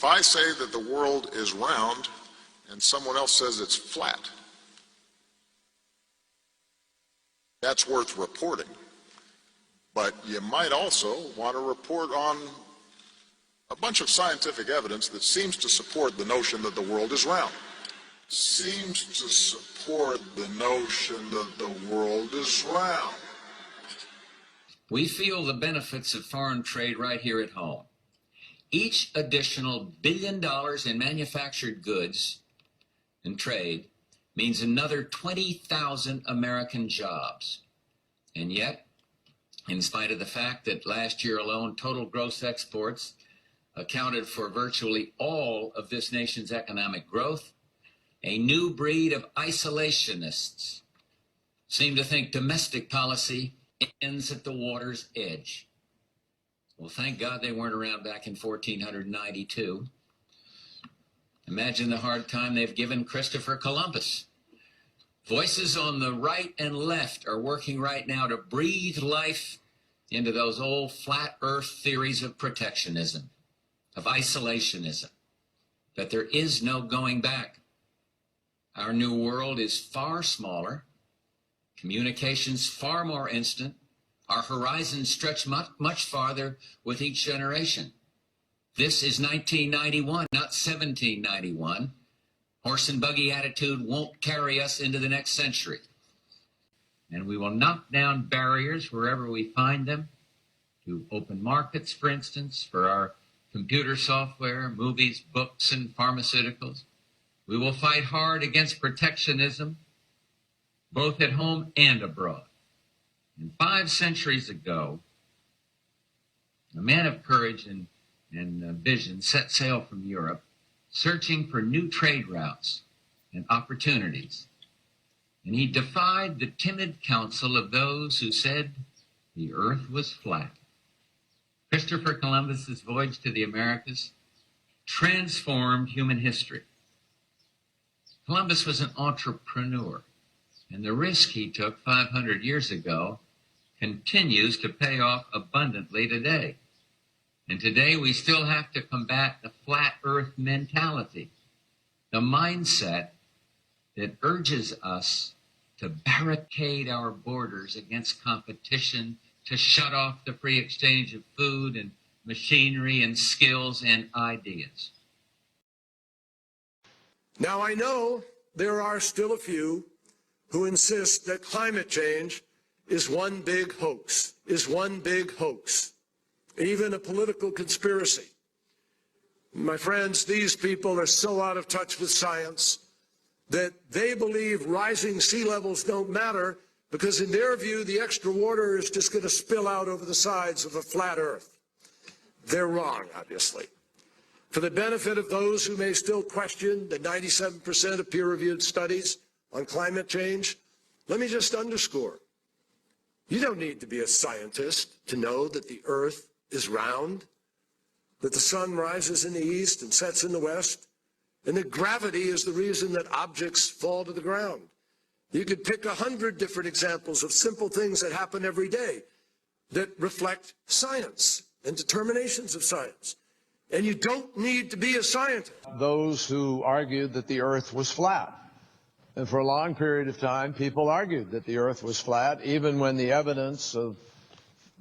If I say that the world is round and someone else says it's flat, that's worth reporting. But you might also want to report on a bunch of scientific evidence that seems to support the notion that the world is round. Seems to support the notion that the world is round. We feel the benefits of foreign trade right here at home. Each additional $1 billion in manufactured goods and trade means another 20,000 American jobs. And yet, in spite of the fact that last year alone, total gross exports accounted for virtually all of this nation's economic growth, a new breed of isolationists seem to think domestic policy ends at the water's edge. Well, thank God they weren't around back in 1492. Imagine the hard time they've given Christopher Columbus. Voices on the right and left are working right now to breathe life into those old flat earth theories of protectionism, of isolationism, that there is no going back. Our new world is far smaller, communications far more instant, our horizons stretch much farther with each generation. This is 1991, not 1791. Horse and buggy attitude won't carry us into the next century. And we will knock down barriers wherever we find them, to open markets, for instance, for our computer software, movies, books, and pharmaceuticals. We will fight hard against protectionism, both at home and abroad. And 5 centuries ago, a man of courage and vision set sail from Europe, searching for new trade routes and opportunities. And he defied the timid counsel of those who said the earth was flat. Christopher Columbus's voyage to the Americas transformed human history. Columbus was an entrepreneur, and the risk he took 500 years ago continues to pay off abundantly today. And today we still have to combat the flat earth mentality, the mindset that urges us to barricade our borders against competition, to shut off the free exchange of food and machinery and skills and ideas. Now, I know there are still a few who insist that climate change is one big hoax, even a political conspiracy. My friends, these people are so out of touch with science that they believe rising sea levels don't matter because in their view, the extra water is just going to spill out over the sides of a flat earth. They're wrong, obviously. For the benefit of those who may still question the 97% of peer-reviewed studies on climate change, let me just underscore, you don't need to be a scientist to know that the earth is round, that the sun rises in the east and sets in the west, and that gravity is the reason that objects fall to the ground. You could pick 100 different examples of simple things that happen every day that reflect science and determinations of science. And you don't need to be a scientist. Those who argued that the earth was flat. And for a long period of time, people argued that the earth was flat, even when the evidence of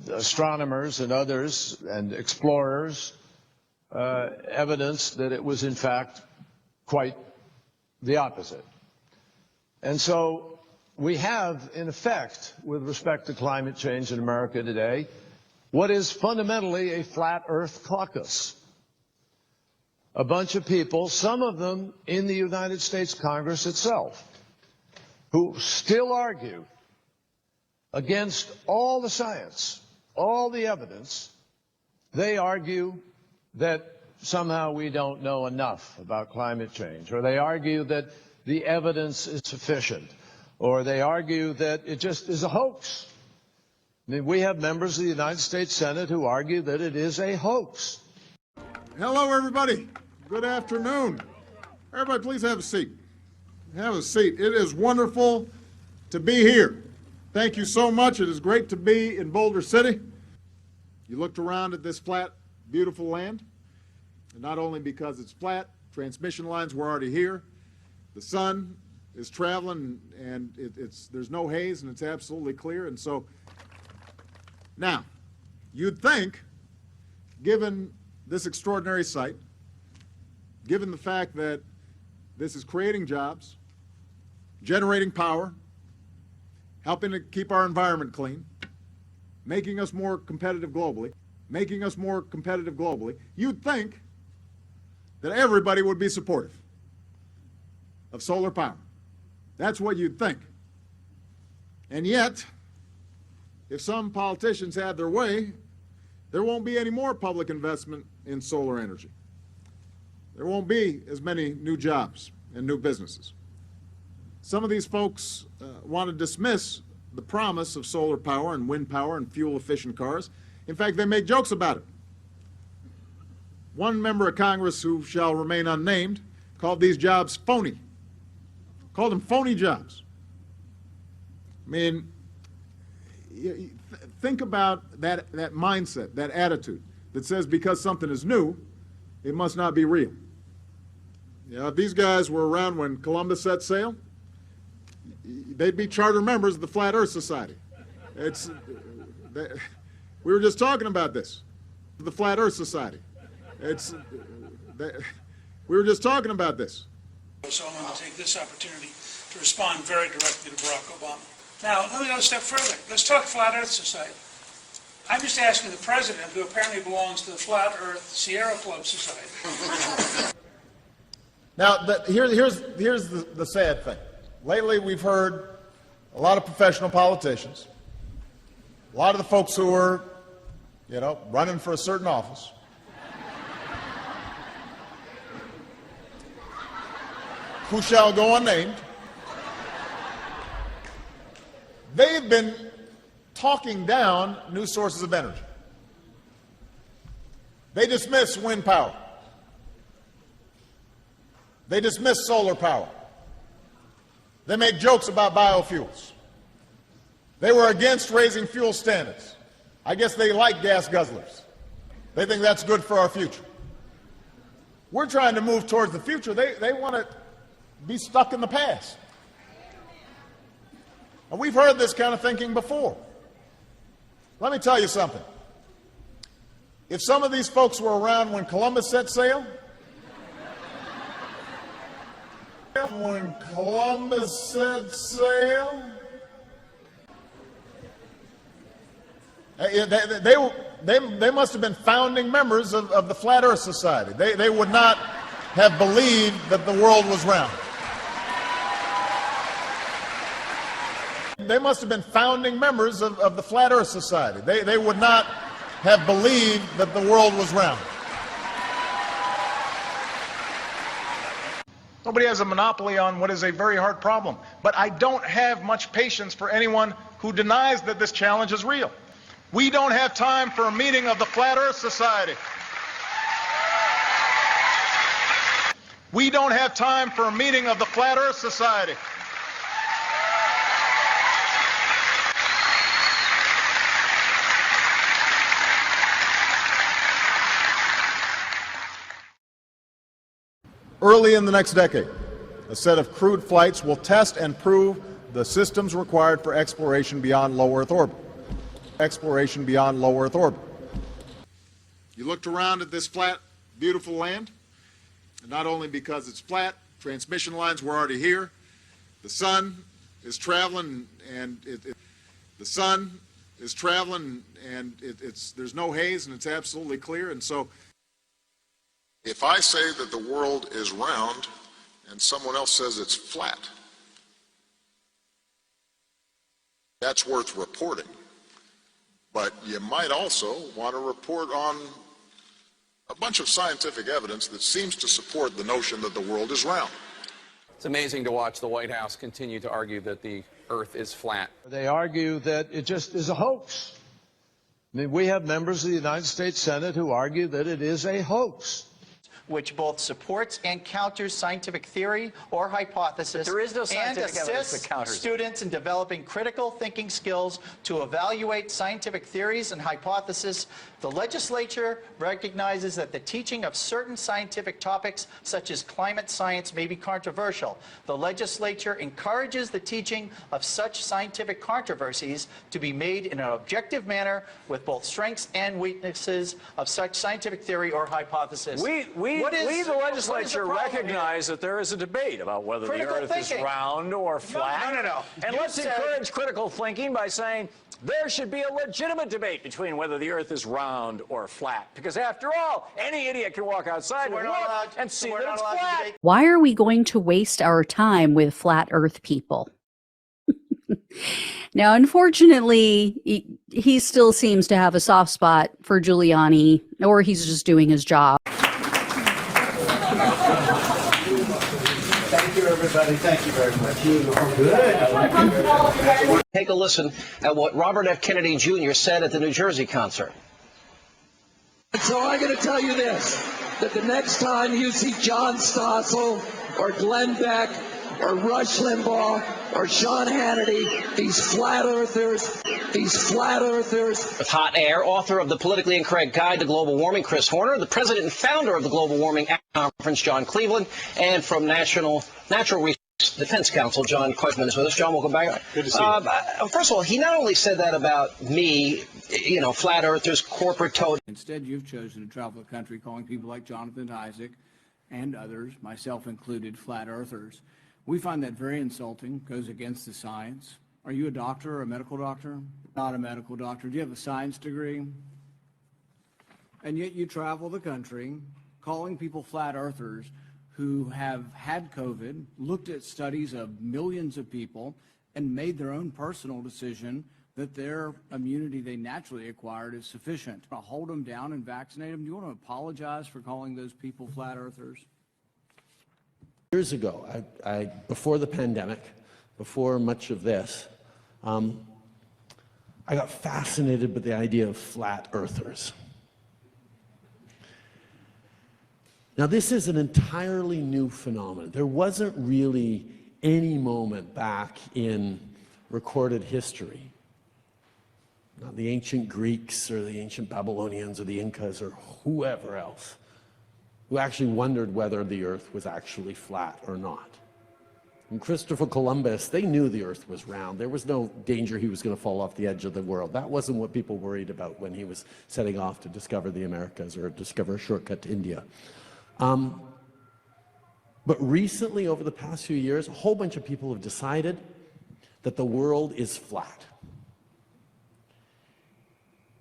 astronomers and others and explorers evidenced that it was in fact quite the opposite. And so we have, in effect, with respect to climate change in America today, what is fundamentally a flat earth caucus. A bunch of people, some of them in the United States Congress itself, who still argue against all the science, all the evidence. They argue that somehow we don't know enough about climate change, or they argue that the evidence is sufficient, or they argue that it just is a hoax. I mean, we have members of the United States Senate who argue that it is a hoax. Hello, everybody. Good afternoon. Everybody, please have a seat. Have a seat. It is wonderful to be here. Thank you so much. It is great to be in Boulder City. You looked around at this flat, beautiful land. And not only because it's flat, transmission lines were already here. The sun is traveling, and there's no haze, and it's absolutely clear. And so now, you'd think, given this extraordinary sight, given the fact that this is creating jobs, generating power, helping to keep our environment clean, making us more competitive globally, you'd think that everybody would be supportive of solar power. That's what you'd think. And yet, if some politicians had their way, there won't be any more public investment in solar energy. There won't be as many new jobs and new businesses. Some of these folks want to dismiss the promise of solar power and wind power and fuel-efficient cars. In fact, they make jokes about it. One member of Congress, who shall remain unnamed, called these jobs phony. Called them phony jobs. I mean, think about that mindset, that attitude that says because something is new, it must not be real. You know, if these guys were around when Columbus set sail, they'd be charter members of the Flat Earth Society. We were just talking about this, the Flat Earth Society. We were just talking about this. So I'm going to take this opportunity to respond very directly to Barack Obama. Now, let me go a step further. Let's talk Flat Earth Society. I'm just asking the president, who apparently belongs to the Flat Earth Sierra Club Society. Now, here's the sad thing. Lately, we've heard a lot of professional politicians, a lot of the folks who are, running for a certain office, who shall go unnamed. They've been talking down new sources of energy. They dismiss wind power. They dismiss solar power. They make jokes about biofuels. They were against raising fuel standards. I guess they like gas guzzlers. They think that's good for our future. We're trying to move towards the future. They want to be stuck in the past. And we've heard this kind of thinking before. Let me tell you something. If some of these folks were around when Columbus set sail, they must have been founding members of the Flat Earth Society. They would not have believed that the world was round. They must have been founding members of the Flat Earth Society. They would not have believed that the world was round. Nobody has a monopoly on what is a very hard problem. But I don't have much patience for anyone who denies that this challenge is real. We don't have time for a meeting of the Flat Earth Society. We don't have time for a meeting of the Flat Earth Society. Early in the next decade, a set of crewed flights will test and prove the systems required for exploration beyond low Earth orbit. Exploration beyond low Earth orbit. You looked around at this flat, beautiful land, and not only because it's flat, transmission lines were already here. The sun is traveling, and there's no haze, and it's absolutely clear. And so, if I say that the world is round and someone else says it's flat, that's worth reporting. But you might also want to report on a bunch of scientific evidence that seems to support the notion that the world is round. It's amazing to watch the White House continue to argue that the Earth is flat. They argue that it just is a hoax. I mean, we have members of the United States Senate who argue that it is a hoax. which both supports and counters scientific theory or hypothesis, But there is no scientific and evidence that assists counters it. students in developing critical thinking skills to evaluate scientific theories and hypotheses. The legislature recognizes that the teaching of certain scientific topics, such as climate science, may be controversial. The legislature encourages the teaching of such scientific controversies to be made in an objective manner with both strengths and weaknesses of such scientific theory or hypothesis. We, the legislature, recognize that there is a debate about whether Critical the Earth is thinking. round or flat. No. And You let's said- encourage critical thinking by saying there should be a legitimate debate between whether the Earth is round or flat. Because after all, any idiot can walk outside and look and see that it's flat. Why are we going to waste our time with flat Earth people? Now, unfortunately, he still seems to have a soft spot for Giuliani, or he's just doing his job. Thank you, everybody. Thank you very much. Good. Take a listen at what Robert F. Kennedy Jr. said at the New Jersey concert. So I'm going to tell you this, that the next time you see John Stossel or Glenn Beck or Rush Limbaugh or Sean Hannity, these flat earthers. With hot air, author of the Politically Incorrect Guide to Global Warming, Chris Horner, the president and founder of the Global Warming Conference, John Cleveland, and from Natural Resource Defense Council, John Koisman is with us. John, welcome back. Good to see you. First of all, he not only said that about me, flat earthers, corporate toad. Instead, you've chosen to travel the country calling people like Jonathan Isaac and others, myself included, flat earthers. We find that very insulting, goes against the science. Are you a doctor or a medical doctor? Not a medical doctor. Do you have a science degree? And yet you travel the country calling people flat earthers who have had COVID, looked at studies of millions of people, and made their own personal decision that their immunity they naturally acquired is sufficient. To hold them down and vaccinate them. Do you want to apologize for calling those people flat earthers? Years ago, before the pandemic, before much of this, I got fascinated with the idea of flat earthers. Now, this is an entirely new phenomenon. There wasn't really any moment back in recorded history, not the ancient Greeks or the ancient Babylonians or the Incas or whoever else, who actually wondered whether the Earth was actually flat or not. And Christopher Columbus, they knew the Earth was round. There was no danger he was going to fall off the edge of the world. That wasn't what people worried about when he was setting off to discover the Americas or discover a shortcut to India. But recently, over the past few years, a whole bunch of people have decided that the world is flat.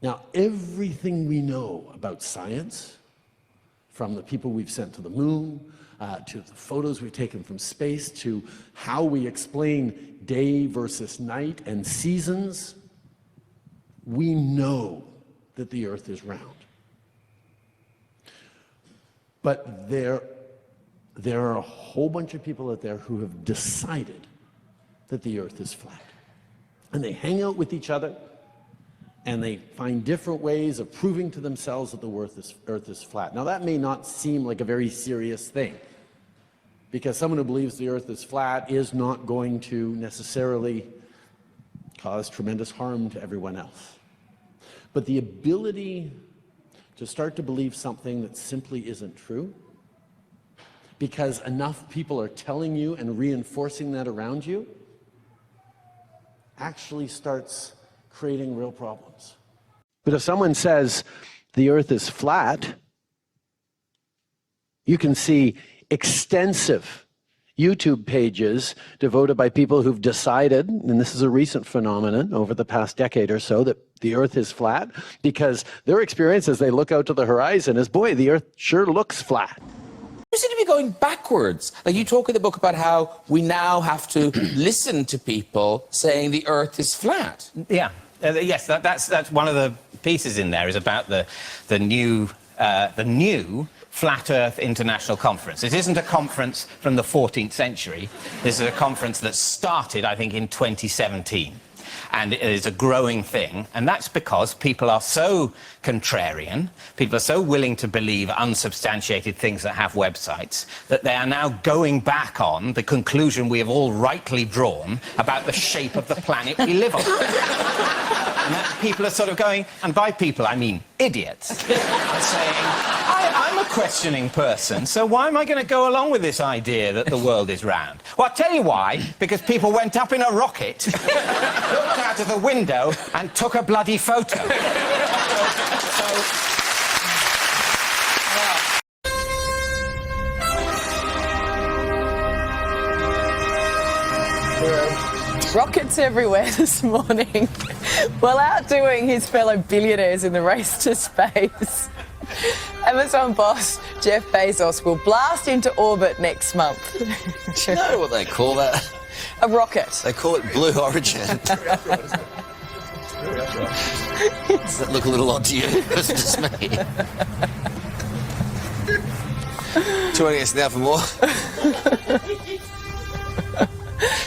Now, everything we know about science, from the people we've sent to the moon, to the photos we've taken from space, to how we explain day versus night and seasons, we know that the Earth is round. But there are a whole bunch of people out there who have decided that the Earth is flat. And they hang out with each other, and they find different ways of proving to themselves that the Earth is flat. Now, that may not seem like a very serious thing, because someone who believes the Earth is flat is not going to necessarily cause tremendous harm to everyone else. But the ability to start to believe something that simply isn't true, because enough people are telling you and reinforcing that around you, actually starts creating real problems. But if someone says the Earth is flat, you can see extensive YouTube pages devoted by people who've decided, and this is a recent phenomenon over the past decade or so, that the Earth is flat, because their experience as they look out to the horizon is, boy, the Earth sure looks flat. You seem to be going backwards. Like, you talk in the book about how we now have to listen to people saying the Earth is flat. Yeah. Yes, that's one of the pieces in there is about the new Flat Earth International Conference. It isn't a conference from the 14th century. This is a conference that started, I think, in 2017. and it is a growing thing, and that's because people are so contrarian, people are so willing to believe unsubstantiated things that have websites, that they are now going back on the conclusion we have all rightly drawn about the shape of the planet we live on. And that people are sort of going, and by people I mean idiots, are saying, I'm a questioning person, so why am I going to go along with this idea that the world is round? Well, I'll tell you why, because people went up in a rocket, looked out of the window and took a bloody photo. Rockets everywhere this morning, while outdoing his fellow billionaires in the race to space. Amazon boss Jeff Bezos will blast into orbit next month. Do you know what they call that? A rocket. They call it Blue Origin. Does that look a little odd to you? It's just me. Joining us now for more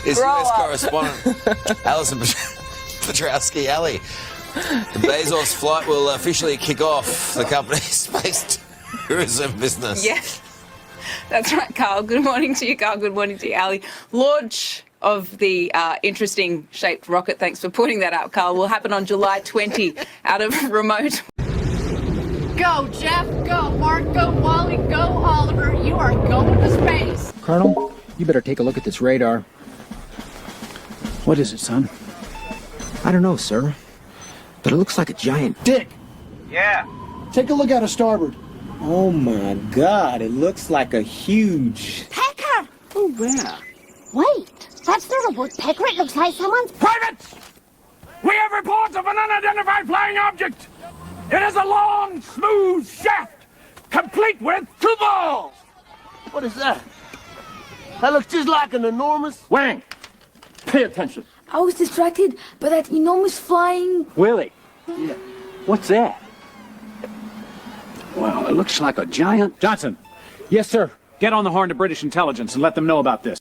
is US correspondent Alison Petrowski. Ali, the Bezos flight will officially kick off the company's space tourism business. Yes, that's right, Carl. Good morning to you, Carl. Good morning to you, Ali. Launch of the interesting shaped rocket, thanks for pointing that out, Carl, will happen on July 20 out of remote. Go, Jeff. Go, Mark. Go, Wally. Go, Oliver. You are going to space. Colonel, you better take a look at this radar. What is it, son? I don't know, sir, but it looks like a giant dick. Yeah. Take a look out of starboard. Oh my God, it looks like a huge... Pecker! Oh, yeah. Wait, that's not a woodpecker. It looks like someone's... Privates! We have reports of an unidentified flying object. It is a long, smooth shaft, complete with two balls. What is that? That looks just like an enormous... Wang, pay attention. I was distracted by that enormous flying... Willie. Yeah. What's that? Well, it looks like a giant... Johnson. Yes, sir. Get on the horn to British intelligence and let them know about this.